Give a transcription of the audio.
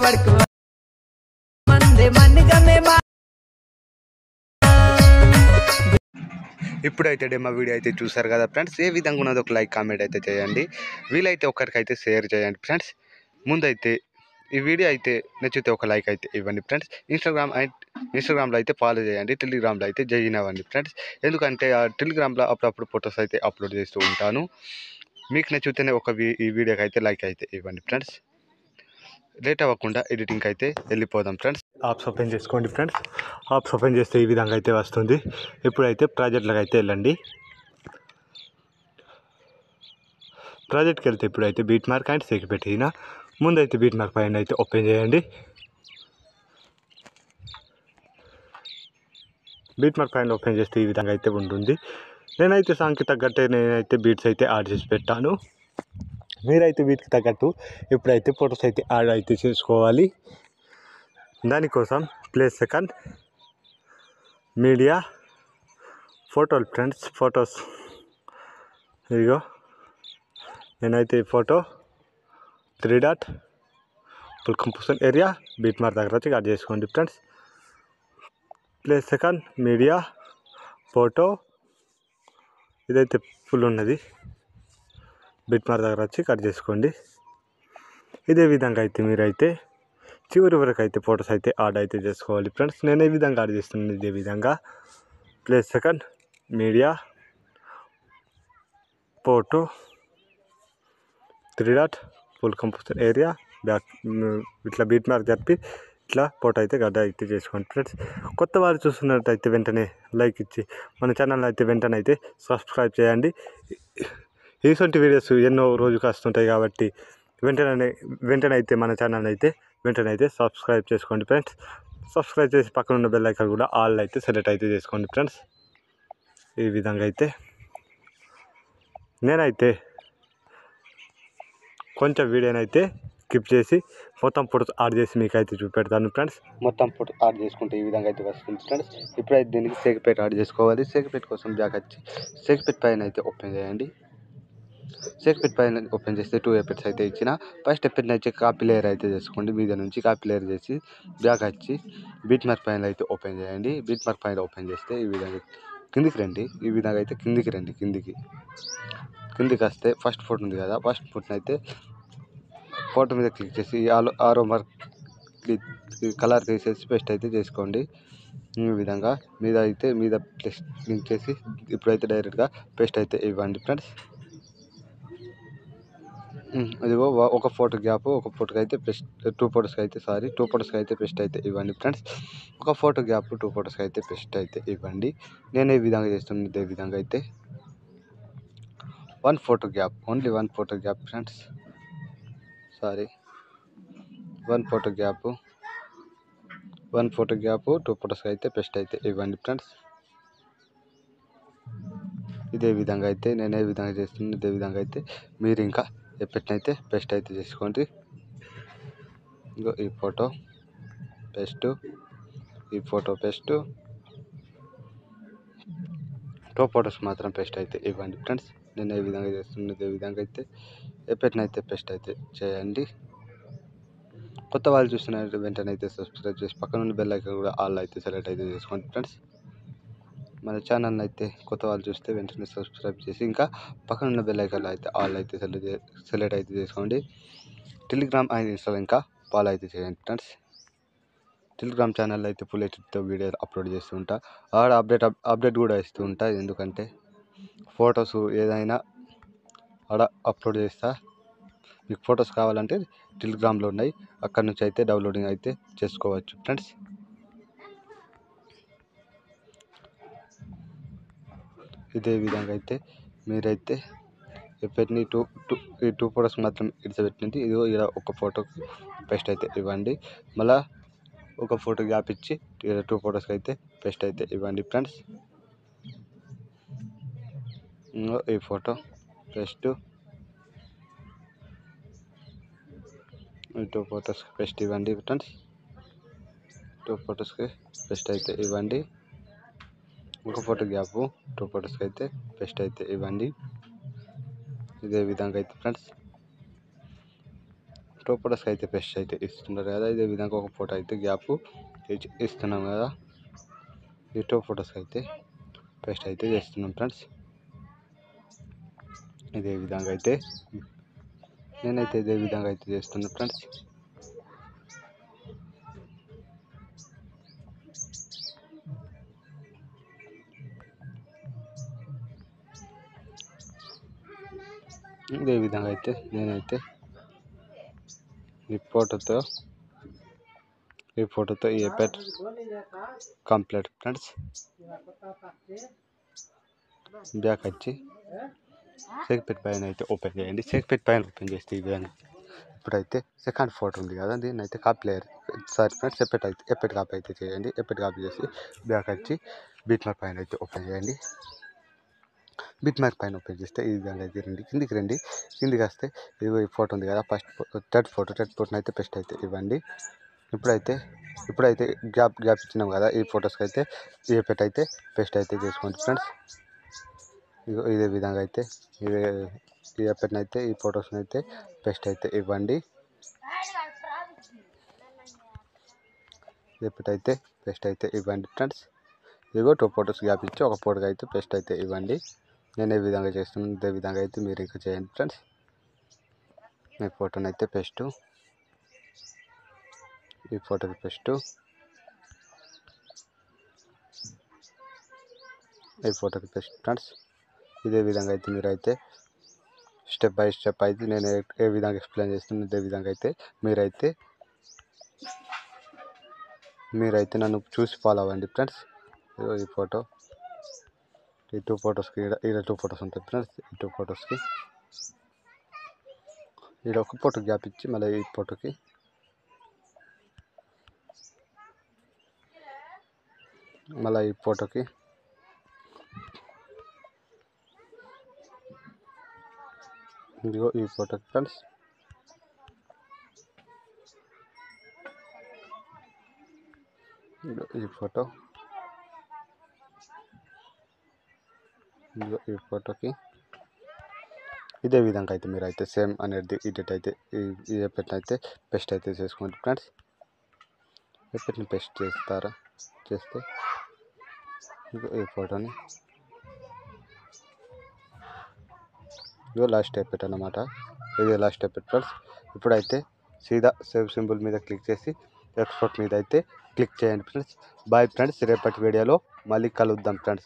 వరకు మందే మన్నిగమే ఇప్పుడైతే డెమో వీడియో అయితే చూసారు కదా ఫ్రెండ్స్. ఏ విధంగా ఉన్నదో ఒక లైక్ కామెంట్ అయితే చేయండి. వీలైతే ఒకరికైతే షేర్ చేయండి ఫ్రెండ్స్. ముందైతే ఈ వీడియో అయితే నచ్చితే ఒక లైక్ అయితే ఇవ్వండి ఫ్రెండ్స్. ఇన్స్టాగ్రామ్లో అయితే ఫాలో చేయండి. టెలిగ్రామ్లో అయితే జాయిన్ అవ్వండి ఫ్రెండ్స్. ఎందుకంటే ఆ టెలిగ్రామ్లో అప్పుడప్పుడు ఫొటోస్ అయితే అప్లోడ్ చేస్తూ ఉంటాను. మీకు నచ్చితేనే ఈ వీడియోకి అయితే లైక్ అయితే ఇవ్వండి ఫ్రెండ్స్. లేట్ అవ్వకుండా ఎడిటింగ్కి అయితే వెళ్ళిపోదాం ఫ్రెండ్స్. యాప్స్ ఓపెన్ చేసుకోండి ఫ్రెండ్స్. యాప్స్ ఓపెన్ చేస్తే ఈ విధంగా అయితే వస్తుంది. ఇప్పుడైతే ప్రాజెక్ట్లకు అయితే వెళ్ళండి. ప్రాజెక్ట్కి వెళ్తే ఇప్పుడైతే బీట్ మార్క్ అండ్ సేక్ పెట్టిన ముందైతే బీట్ మార్క్ పైన అయితే ఓపెన్ చేయండి. బీట్ మార్క్ పైన ఓపెన్ చేస్తే ఈ విధంగా అయితే ఉంటుంది. నేనైతే సాంగ్కి తగ్గట్టే నేనైతే బీట్స్ అయితే యాడ్ చేసి పెట్టాను. మీరైతే వీటికి తగ్గట్టు ఇప్పుడైతే ఫొటోస్ అయితే యాడ్ అయితే చేసుకోవాలి. దానికోసం ప్లేస్ సెకండ్ మీడియా ఫోటోలు ఫ్రెండ్స్. ఫొటోస్ ఇదిగో నేనైతే ఈ photo 3 dot full composition area beat mark దగ్గర వచ్చి యాడ్ చేసుకోండి friends. Place second media photo ఇదైతే ఫుల్ ఉన్నది. బీట్ మార్క్ దగ్గర వచ్చి కట్ చేసుకోండి. ఇదే విధంగా అయితే మీరైతే చివరి వరకు అయితే ఫొటోస్ అయితే యాడ్ అయితే చేసుకోవాలి ఫ్రెండ్స్. నేను ఏ విధంగా యాడ్ చేస్తున్నాను ఇదే విధంగా place second media photo 3 dot full composition area back ఇట్లా బీట్ మార్క్ చెప్పి ఇట్లా ఫోటో అయితే గడ్డ అయితే చేసుకోండి ఫ్రెండ్స్. కొత్త వారు చూస్తున్నట్టయితే వెంటనే లైక్ ఇచ్చి మన ఛానల్ అయితే వెంటనే అయితే సబ్స్క్రైబ్ చేయండి. ఇటువంటి వీడియోస్ ఎన్నో రోజుకి వస్తుంటాయి కాబట్టి వెంటనే అయితే మన ఛానల్ అయితే వెంటనే అయితే సబ్స్క్రైబ్ చేసుకోండి ఫ్రెండ్స్. సబ్స్క్రైబ్ చేసి పక్కన ఉన్న బెల్ ఐకాన్ కూడా ఆల్ అయితే సెలెక్ట్ అయితే చేసుకోండి ఫ్రెండ్స్. ఈ విధంగా అయితే నేనైతే కొంచెం వీడియోనైతే స్కిప్ చేసి మొత్తం ఫొటోస్ యాడ్ చేసి మీకు అయితే చూపెడతాను ఫ్రెండ్స్. మొత్తం ఫొటోస్ యాడ్ చేసుకుంటే ఈ విధంగా అయితే వస్తుంది ఫ్రెండ్స్. ఇప్పుడైతే దీనికి సేక్పేట్ యాడ్ చేసుకోవాలి. సేక్పేట్ కోసం బ్యాక్ వచ్చి సేక్పేట్ పైన అయితే ఓపెన్ చేయండి. సేక్పేట్ పైన ఓపెన్ చేస్తే 2 ఎఫెక్ట్స్ అయితే ఇచ్చిన ఫస్ట్ ఎఫెక్ట్ అయితే కాపీ లేయర్ అయితే చేసుకోండి. మీద నుంచి కాపీ లేయర్ చేసి బ్యాక్ వచ్చి బీట్ మార్క్ పైన అయితే ఓపెన్ చేయండి. బీట్ మార్క్ పైన ఓపెన్ చేస్తే ఈ విధంగా కిందికి రండి. ఈ విధంగా అయితే కిందికి రండి. కిందికి వస్తే ఫస్ట్ ఫోటో ఉంది కదా, ఫస్ట్ ఫోటోని అయితే ఫోటో మీద క్లిక్ చేసి ఆరో మార్క్ కలర్ తీసేసి పేస్ట్ అయితే చేసుకోండి. ఈ విధంగా మీద ప్లస్ క్లిక్ చేసి ఇప్పుడైతే డైరెక్ట్గా పేస్ట్ అయితే ఇవ్వండి ఫ్రెండ్స్. ఇదిగో ఒక ఫోటో గ్యాప్ ఒక ఫోటోకి అయితే పేస్ట్ 2 ఫొటోస్కి అయితే పేస్ట్ అయితే ఇవ్వండి ఫ్రెండ్స్. ఒక ఫోటో గ్యాప్ 2 ఫొటోస్కి అయితే పేస్ట్ అయితే ఇవ్వండి. నేను ఏ విధంగా చేస్తున్నాను ఇదే విధంగా అయితే 1 photo gap only 1 photo gap friends. 1 photo gap 2 ఫొటోస్కి అయితే పేస్ట్ అయితే ఇవ్వండి ఫ్రెండ్స్. ఇదే విధంగా అయితే నేను ఏ విధంగా చేస్తున్నాను ఇదే విధంగా అయితే మీరు ఇంకా ఎఫెక్ట్ అయితే పేస్ట్ అయితే చేసుకోండి. ఇంకో ఈ ఫోటో పేస్ట్, ఈ ఫోటో పేస్ట్, 2 ఫొటోస్ మాత్రం పేస్ట్ అయితే ఇవ్వండి ఫ్రెండ్స్. నేను ఏ విధంగా చేస్తున్నాను ఇదే విధంగా అయితే ఎఫెక్ట్ని అయితే పేస్ట్ అయితే చేయండి. కొత్త వాళ్ళు చూస్తున్నట్టు వెంటనే అయితే సబ్స్క్రైబ్ చేసి పక్కన ఉన్న బెల్ ఐకాన్ కూడా ఆల్ అయితే సెలెక్ట్ అయితే చేసుకోండి ఫ్రెండ్స్. మన ఛానల్ అయితే కొత్త వాళ్ళు చూస్తే వెంటనే సబ్స్క్రైబ్ చేసి ఇంకా పక్కన ఉన్న బెల్ ఐకాన్ అయితే ఆల్ అయితే సెలెక్ట్ అయితే చేసుకోండి. టెలిగ్రామ్ అండ్ ఇన్స్టాలో ఇంకా ఫాలో అయితే చేయండి ఫ్రెండ్స్. టెలిగ్రామ్ ఛానల్లో అయితే ఫుల్ హెచ్డీతో వీడియో అప్లోడ్ చేస్తూ ఉంటా. ఆడ అప్డేట్ కూడా ఇస్తూ ఉంటా. ఎందుకంటే ఫొటోస్ ఏదైనా ఆడ అప్లోడ్ చేస్తా. మీకు ఫొటోస్ కావాలంటే టెలిగ్రామ్లో ఉన్నాయి, అక్కడ నుంచి అయితే డౌన్లోడింగ్ అయితే చేసుకోవచ్చు ఫ్రెండ్స్. ఇదే విధంగా అయితే మీరైతే ఎఫెక్ట్ని ఈ 2 ఫొటోస్ మాత్రం ఇడిచిపెట్టింది. ఇదిగో ఇలా ఒక ఫోటోకి పేస్ట్ అయితే ఇవ్వండి. మళ్ళీ ఒక ఫోటో గ్యాప్ ఇచ్చి 2 ఫొటోస్కి అయితే పేస్ట్ అయితే ఇవ్వండి ఫ్రెండ్స్. ఈ ఫోటో పేస్ట్, ఈ 2 ఫొటోస్కి పేస్ట్ ఇవ్వండి ఫ్రెండ్స్. 2 ఫొటోస్కి పేస్ట్ అయితే ఇవ్వండి. ఒక ఫోటో గ్యాప్ 2 ఫొటోస్కి అయితే పేస్ట్ అయితే ఇవ్వండి. ఇదే విధంగా అయితే ఫ్రెండ్స్ టూ ఫొటోస్కి అయితే పేస్ట్ అయితే ఇస్తున్నారు కదా. ఇదే విధంగా ఒక ఫోటో అయితే గ్యాప్ ఇస్తున్నాం కదా. ఈ టూ ఫొటోస్కి అయితే పేస్ట్ అయితే చేస్తున్నాం ఫ్రెండ్స్. ఇదే విధంగా అయితే నేనైతే ఇదే విధంగా అయితే చేస్తున్నాను ఫ్రెండ్స్. ఇదే విధంగా అయితే నేనైతే ఈ ఫోటోతో ఈ ఎఫెక్ట్ కంప్లీట్ ఫ్రెండ్స్. బ్యాక్ వచ్చి సెక్పెట్ పైన అయితే ఓపెన్ చేయండి. సెక్పెట్ పైన ఓపెన్ చేస్తే ఈ విధంగా ఇప్పుడైతే సెకండ్ ఫోటో ఉంది కదా, దీన్ని అయితే కాపీ ఫ్రెండ్స్ ఎఫెక్ట్ కాపీ అయితే చేయండి. ఎఫెక్ట్ కాపీ చేసి బ్యాక్ వచ్చి బిట్ మార్క్ పైన అయితే ఓపెన్ చేయండి. బిట్ మార్క్ పైన ఓపెన్ చేస్తే ఈ విధంగా అయితే కిందికి వస్తే ఇదిగో ఈ ఫోటో ఉంది కదా, ఫస్ట్ థర్డ్ ఫోటోని అయితే పేస్ట్ అయితే ఇవ్వండి. ఇప్పుడైతే గ్యాప్ ఇచ్చినాం కదా, ఈ ఫొటోస్కి అయితే ఈ ఎఫెక్ట్ అయితే పేస్ట్ అయితే చేసుకోండి ఫ్రెండ్స్. ఇదే విధంగా అయితే ఈ ఎఫెక్ట్ని అయితే ఈ ఫొటోస్ని అయితే పేస్ట్ అయితే ఇవ్వండి. ఎఫెక్ట్ అయితే పేస్ట్ అయితే ఇవ్వండి ఫ్రెండ్స్. ఇదిగో టూ ఫొటోస్ గ్యాప్ ఇచ్చి ఒక ఫోటోకి అయితే పేస్ట్ అయితే ఇవ్వండి. నేను ఏ విధంగా చేస్తున్నాను ఇదే విధంగా అయితే మీరు ఇంకా చేయండి ఫ్రెండ్స్. మీ ఫోటోని అయితే పేస్ట్, ఈ ఫోటోకి పేస్ట్, ఈ ఫోటోకి పేస్ట్ ఫ్రెండ్స్. ఇదే విధంగా అయితే మీరైతే స్టెప్ బై స్టెప్ అయితే నేను ఏ విధంగా ఎక్స్ప్లెయిన్ చేస్తున్నాను ఇదే విధంగా అయితే మీరైతే నన్ను చూసి ఫాలో అవ్వండి ఫ్రెండ్స్. ఈ ఫోటో, ఈ టూ ఫొటోస్కి ఇక్కడ టూ ఫొటోస్ ఉంటాయి ఫ్రెండ్స్. ఈ టూ ఫొటోస్కి ఇక్కడ ఒక ఫోటో గ్యాప్ ఇచ్చి మళ్ళీ ఈ ఫోటోకి ఇదిగో ఈ ఫోటోకి ఫ్రెండ్స్. ఈ ఫోటో, ఈ ఫోటోకి ఇదే విధంగా అయితే మీరు అయితే సేమ్ అనేది ఎడిట్ అయితే ఈ ఎఫెక్ట్ అయితే పేస్ట్ అయితే చేసుకోండి ఫ్రెండ్స్. ఎఫెక్ట్ని పేస్ట్ చేస్తే ఈ ఫోటోని ఇదో లాస్ట్ ఎఫెక్ట్ అన్నమాట. ఇదే లాస్ట్ ఎఫెక్ట్ ఫ్రెండ్స్. ఇప్పుడైతే సీదా సేవ్ సింబల్ మీద క్లిక్ చేసి ఎక్స్పోర్ట్ మీద అయితే క్లిక్ చేయండి ఫ్రెండ్స్. బాయ్ ఫ్రెండ్స్, రేపటి వీడియోలో మళ్ళీ కలుద్దాం ఫ్రెండ్స్.